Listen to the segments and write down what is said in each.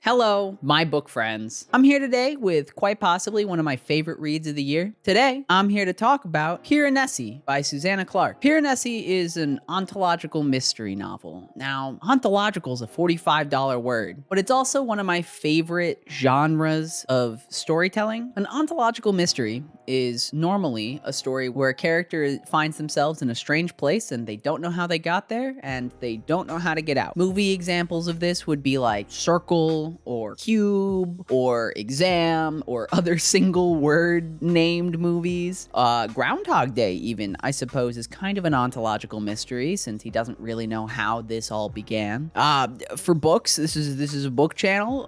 Hello, my book friends. I'm here today with quite possibly one of my favorite reads of the year. Today, I'm here to talk about Piranesi by Susanna Clark. Piranesi is an ontological mystery novel. Now, ontological is a $45 word, but it's also one of my favorite genres of storytelling. An ontological mystery is normally a story where a character finds themselves in a strange place and they don't know how they got there and they don't know how to get out. Movie examples of this would be like Circle or Cube or Exam or other single word named movies. Groundhog Day even, I suppose, is kind of an ontological mystery since he doesn't really know how this all began. For books, this is a book channel.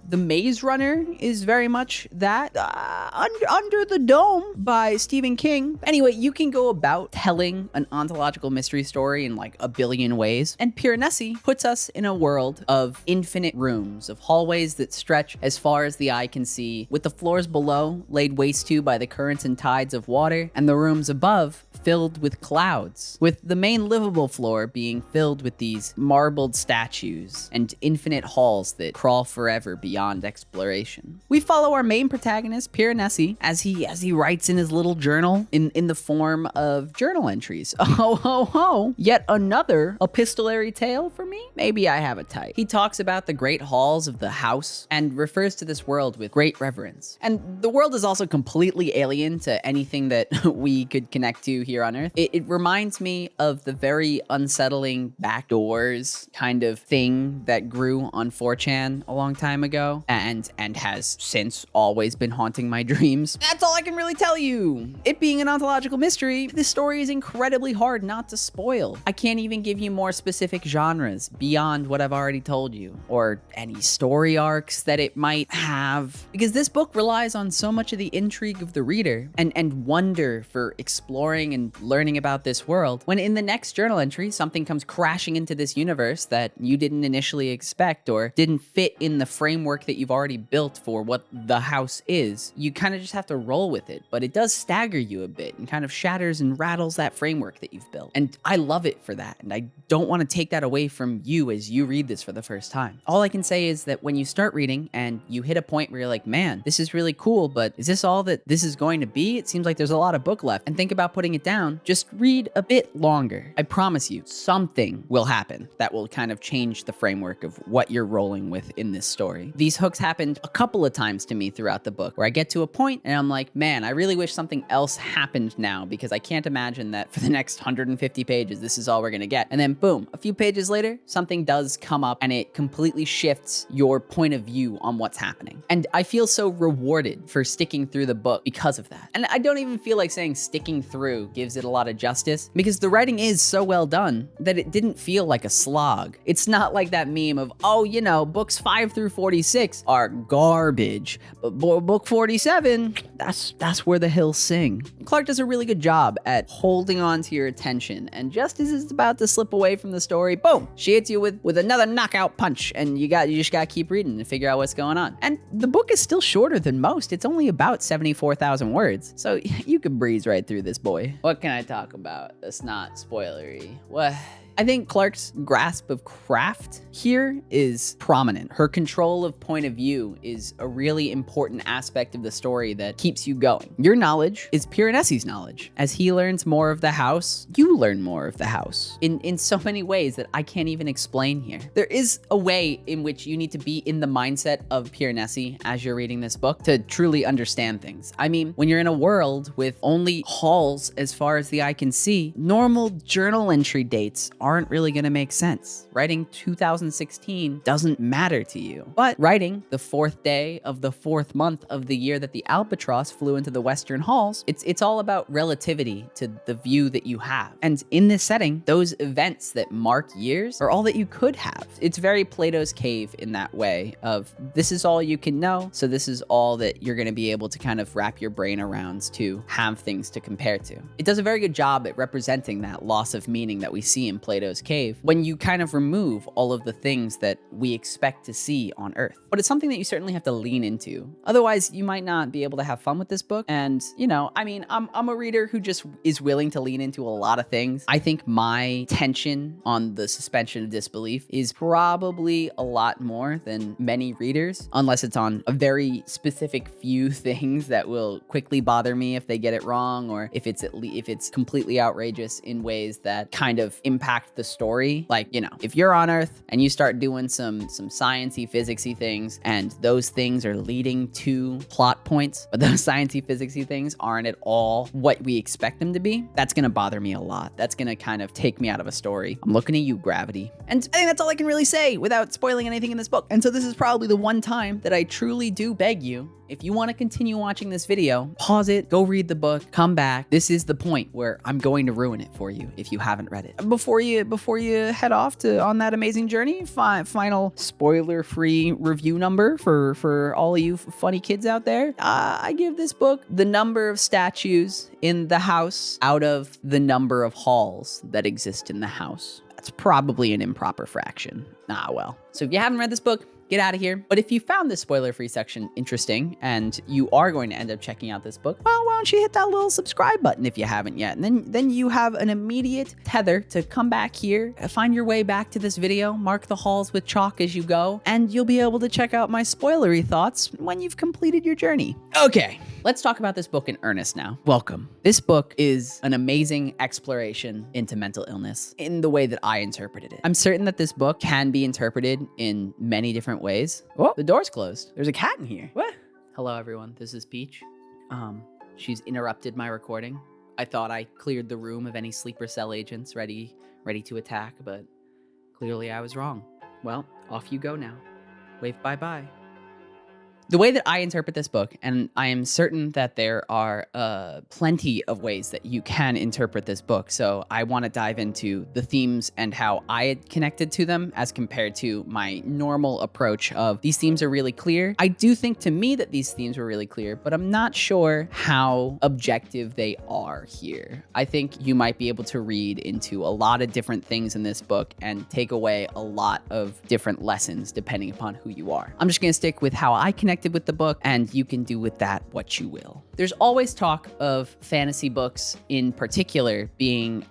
The Maze Runner is very much that. Under the Dome by Stephen King. Anyway, you can go about telling an ontological mystery story in like a billion ways, and Piranesi puts us in a world of infinite rooms, of hallways that stretch as far as the eye can see, with the floors below laid waste to by the currents and tides of water, and the rooms above filled with clouds, with the main livable floor being filled with these marbled statues and infinite halls that crawl forever beyond exploration. We follow our main protagonist, Piranesi, as he writes in his little journal in the form of journal entries. Oh ho ho! Yet another epistolary tale for me? Maybe I have a type. He talks about the great halls of the house and refers to this world with great reverence. And the world is also completely alien to anything that we could connect to here on Earth. It reminds me of the very unsettling backdoors kind of thing that grew on 4chan a long time ago and has since always been haunting my dreams. That's all I can really tell you. It being an ontological mystery, this story is incredibly hard not to spoil. I can't even give you more specific genres beyond what I've already told you, or any story arcs that it might have, because this book relies on so much of the intrigue of the reader and wonder for exploring and learning about this world, when in the next journal entry, something comes crashing into this universe that you didn't initially expect or didn't fit in the framework that you've already built for what the house is. You kind of just have to roll with it, but it does stagger you a bit and kind of shatters and rattles that framework that you've built. And I love it for that, and I don't want to take that away from you as you read this for the first time. All I can say is that when you start reading and you hit a point where you're like, man, this is really cool, but is this all that this is going to be? It seems like there's a lot of book left, and think about putting it down. Just read a bit longer. I promise you, something will happen that will kind of change the framework of what you're rolling with in this story. These hooks happened a couple of times to me throughout the book where I get to a point and I'm like, man, I really wish something else happened now, because I can't imagine that for the next 150 pages, this is all we're gonna get. And then boom, a few pages later, something does come up and it completely shifts your point of view on what's happening. And I feel so rewarded for sticking through the book because of that. And I don't even feel like saying sticking through gives it a lot of justice, because the writing is so well done that it didn't feel like a slog. It's not like that meme of, oh, you know, books 5 through 46 are garbage, but book 47, that's where the hills sing. Clark does a really good job at holding on to your attention, and just as it's about to slip away from the story, boom, she hits you with another knockout punch, and you just gotta keep reading to figure out what's going on. And the book is still shorter than most. It's only about 74,000 words, so you can breeze right through this boy. What can I talk about that's not spoilery? What? I think Clark's grasp of craft here is prominent. Her control of point of view is a really important aspect of the story that keeps you going. Your knowledge is Piranesi's knowledge. As he learns more of the house, you learn more of the house in so many ways that I can't even explain here. There is a way in which you need to be in the mindset of Piranesi as you're reading this book to truly understand things. I mean, when you're in a world with only halls as far as the eye can see, normal journal entry dates aren't really gonna make sense. Writing 2016 doesn't matter to you. But writing the 4th day of the 4th month of the year that the albatross flew into the Western Halls, it's all about relativity to the view that you have. And in this setting, those events that mark years are all that you could have. It's very Plato's cave in that way of, this is all you can know, so this is all that you're gonna be able to kind of wrap your brain around to have things to compare to. It does a very good job at representing that loss of meaning that we see in Plato's Plato's cave when you kind of remove all of the things that we expect to see on Earth. But it's something that you certainly have to lean into. Otherwise, you might not be able to have fun with this book. And, you know, I mean, I'm a reader who just is willing to lean into a lot of things. I think my tension on the suspension of disbelief is probably a lot more than many readers, unless it's on a very specific few things that will quickly bother me if they get it wrong, or if it's completely outrageous in ways that kind of impact the story. Like, you know, if you're on Earth and you start doing some sciencey, physicsy things, and those things are leading to plot points, but those sciencey, physicsy things aren't at all what we expect them to be, that's gonna bother me a lot. That's gonna kind of take me out of a story. I'm looking at you, Gravity. And I think that's all I can really say without spoiling anything in this book. And so this is probably the one time that I truly do beg you, if you want to continue watching this video, pause it, go read the book, come back. This is the point where I'm going to ruin it for you if you haven't read it. Before you head off on that amazing journey, final spoiler-free review number for all of you funny kids out there. I give this book the number of statues in the house out of the number of halls that exist in the house. That's probably an improper fraction. Well. So if you haven't read this book, get out of here. But if you found this spoiler-free section interesting and you are going to end up checking out this book, well, why don't you hit that little subscribe button if you haven't yet? And then you have an immediate tether to come back here, find your way back to this video, mark the halls with chalk as you go, and you'll be able to check out my spoilery thoughts when you've completed your journey. Okay, let's talk about this book in earnest now. Welcome. This book is an amazing exploration into mental illness in the way that I interpreted it. I'm certain that this book can be interpreted in many different ways. Oh, the door's closed. There's a cat in here. What? Hello, everyone. This is Peach. She's interrupted my recording. I thought I cleared the room of any sleeper cell agents ready to attack, but clearly I was wrong. Well, off you go now. Wave bye-bye. The way that I interpret this book, and I am certain that there are plenty of ways that you can interpret this book, so I want to dive into the themes and how I had connected to them as compared to my normal approach of these themes are really clear. I do think to me that these themes were really clear, but I'm not sure how objective they are here. I think you might be able to read into a lot of different things in this book and take away a lot of different lessons depending upon who you are. I'm just going to stick with how I connected with the book, and you can do with that what you will. There's always talk of fantasy books in particular being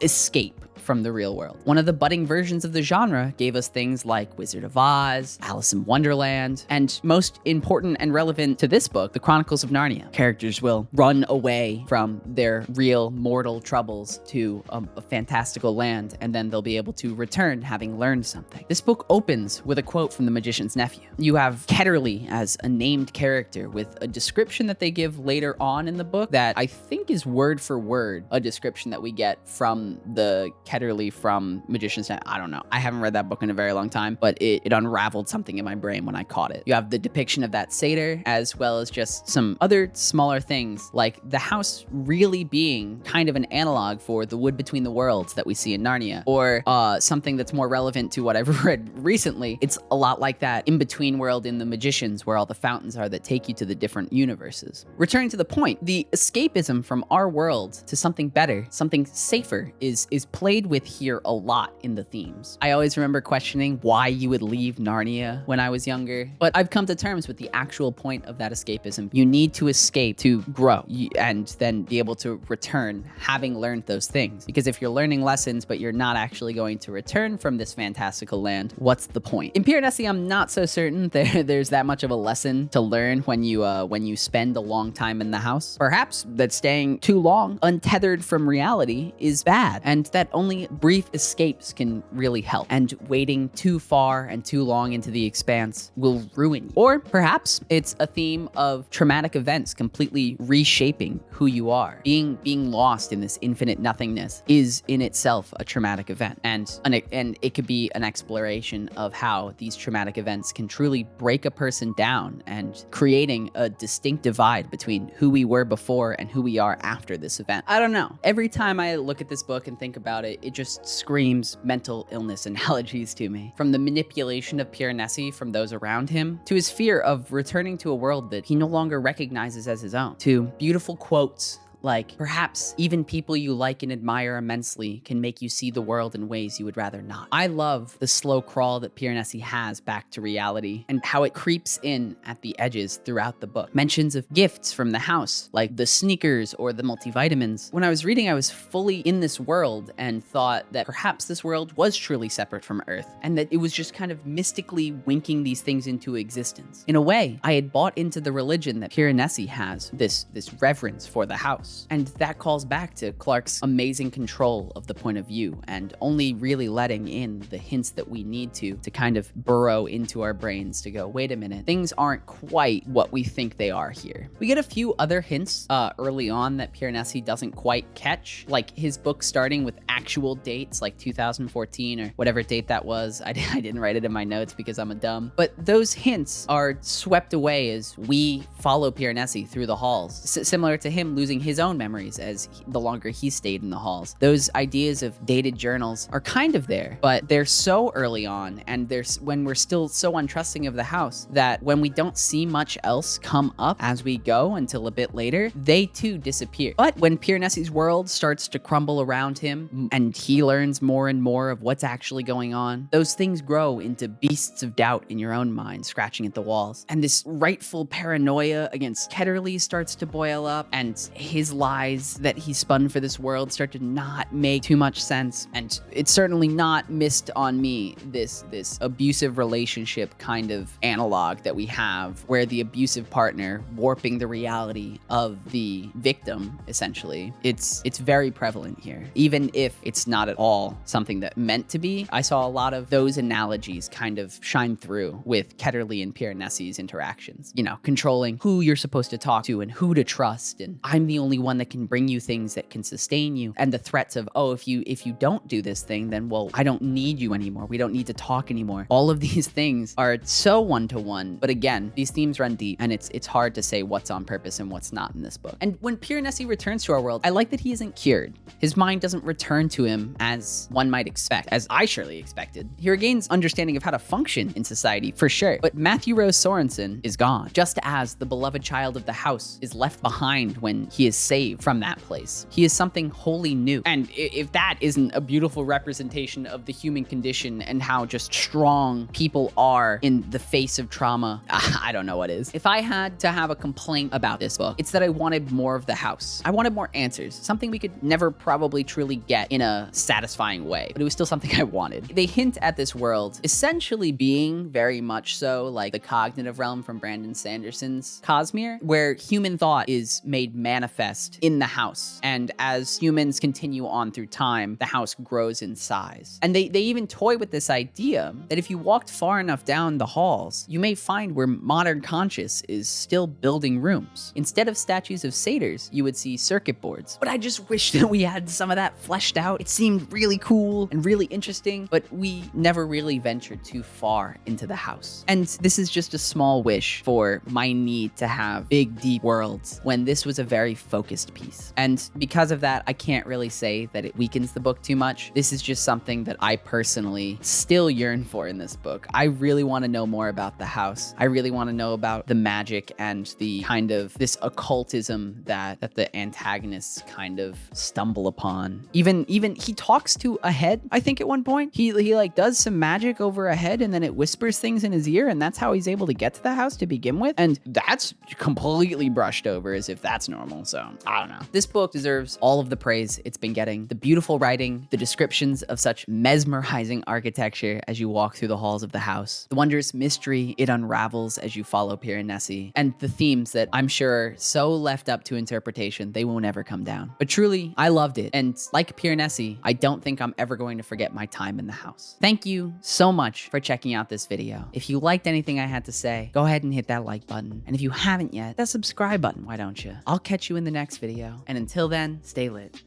escape from the real world. One of the budding versions of the genre gave us things like Wizard of Oz, Alice in Wonderland, and most important and relevant to this book, The Chronicles of Narnia. Characters will run away from their real mortal troubles to a fantastical land, and then they'll be able to return having learned something. This book opens with a quote from The Magician's Nephew. You have Ketterly as a named character with a description that they give later on in the book that I think is word for word a description that we get from the Ketterly from Magician's Nephew. I don't know. I haven't read that book in a very long time, but it unraveled something in my brain when I caught it. You have the depiction of that satyr, as well as just some other smaller things, like the house really being kind of an analog for the Wood Between the Worlds that we see in Narnia, or something that's more relevant to what I've read recently. It's a lot like that in-between world in The Magicians, where all the fountains are that take you to the different universes. Returning to the point, the escapism from our world to something better, something safer, is played with here a lot in the themes. I always remember questioning why you would leave Narnia when I was younger, but I've come to terms with the actual point of that escapism. You need to escape to grow and then be able to return having learned those things. Because if you're learning lessons, but you're not actually going to return from this fantastical land, what's the point? In Piranesi, I'm not so certain there's that much of a lesson to learn when you spend a long time in the house. Perhaps that staying too long untethered from reality is bad, and that only brief escapes can really help, and waiting too far and too long into the expanse will ruin you. Or perhaps it's a theme of traumatic events completely reshaping who you are. Being lost in this infinite nothingness is in itself a traumatic event, and it could be an exploration of how these traumatic events can truly break a person down and creating a distinct divide between who we were before and who we are after this event. I don't know. Every time I look at this book and think about it, it just screams mental illness analogies to me. From the manipulation of Piranesi from those around him, to his fear of returning to a world that he no longer recognizes as his own, to beautiful quotes Like, perhaps even people you like and admire immensely can make you see the world in ways you would rather not. I love the slow crawl that Piranesi has back to reality and how it creeps in at the edges throughout the book. Mentions of gifts from the house, like the sneakers or the multivitamins. When I was reading, I was fully in this world and thought that perhaps this world was truly separate from Earth and that it was just kind of mystically winking these things into existence. In a way, I had bought into the religion that Piranesi has, this reverence for the house. And that calls back to Clark's amazing control of the point of view and only really letting in the hints that we need to kind of burrow into our brains to go, wait a minute, things aren't quite what we think they are here. We get a few other hints early on that Piranesi doesn't quite catch, like his book starting with actual dates like 2014 or whatever date that was. I didn't write it in my notes because I'm a dumb. But those hints are swept away as we follow Piranesi through the halls, similar to him losing his own memories as the longer he stayed in the halls. Those ideas of dated journals are kind of there, but they're so early on, and there's when we're still so untrusting of the house that when we don't see much else come up as we go until a bit later, they too disappear. But when Piranesi's world starts to crumble around him and he learns more and more of what's actually going on, those things grow into beasts of doubt in your own mind, scratching at the walls. And this rightful paranoia against Ketterly starts to boil up, and his lies that he spun for this world start to not make too much sense. And it's certainly not missed on me, this abusive relationship kind of analog that we have, where the abusive partner warping the reality of the victim, essentially. It's very prevalent here, even if it's not at all something that meant to be. I saw a lot of those analogies kind of shine through with Ketterly and Piranesi's interactions. You know, controlling who you're supposed to talk to and who to trust, and I'm the only one that can bring you things that can sustain you, and the threats of, oh, if you don't do this thing, then, well, I don't need you anymore. We don't need to talk anymore. All of these things are so one-to-one, but again, these themes run deep, and it's hard to say what's on purpose and what's not in this book. And when Piranesi returns to our world, I like that he isn't cured. His mind doesn't return to him as one might expect, as I surely expected. He regains understanding of how to function in society, for sure, but Matthew Rose Sorensen is gone, just as the beloved child of the house is left behind when he is saved from that place. He is something wholly new. And if that isn't a beautiful representation of the human condition and how just strong people are in the face of trauma, I don't know what is. If I had to have a complaint about this book, it's that I wanted more of the house. I wanted more answers, something we could never probably truly get in a satisfying way, but it was still something I wanted. They hint at this world essentially being very much so like the cognitive realm from Brandon Sanderson's Cosmere, where human thought is made manifest in the house. And as humans continue on through time, the house grows in size. And they even toy with this idea that if you walked far enough down the halls, you may find where modern conscious is still building rooms. Instead of statues of satyrs, you would see circuit boards. But I just wish that we had some of that fleshed out. It seemed really cool and really interesting, but we never really ventured too far into the house. And this is just a small wish for my need to have big, deep worlds when this was a very focused piece. And because of that, I can't really say that it weakens the book too much. This is just something that I personally still yearn for in this book. I really want to know more about the house. I really want to know about the magic and the kind of this occultism that the antagonists kind of stumble upon. Even he talks to a head, I think at one point. He like does some magic over a head and then it whispers things in his ear, and that's how he's able to get to the house to begin with. And that's completely brushed over as if that's normal. So I don't know. This book deserves all of the praise it's been getting. The beautiful writing, the descriptions of such mesmerizing architecture as you walk through the halls of the house, the wondrous mystery it unravels as you follow Piranesi, and the themes that I'm sure are so left up to interpretation they won't ever come down. But truly, I loved it. And like Piranesi, I don't think I'm ever going to forget my time in the house. Thank you so much for checking out this video. If you liked anything I had to say, go ahead and hit that like button. And if you haven't yet, that subscribe button, why don't you? I'll catch you in the next video. And until then, stay lit.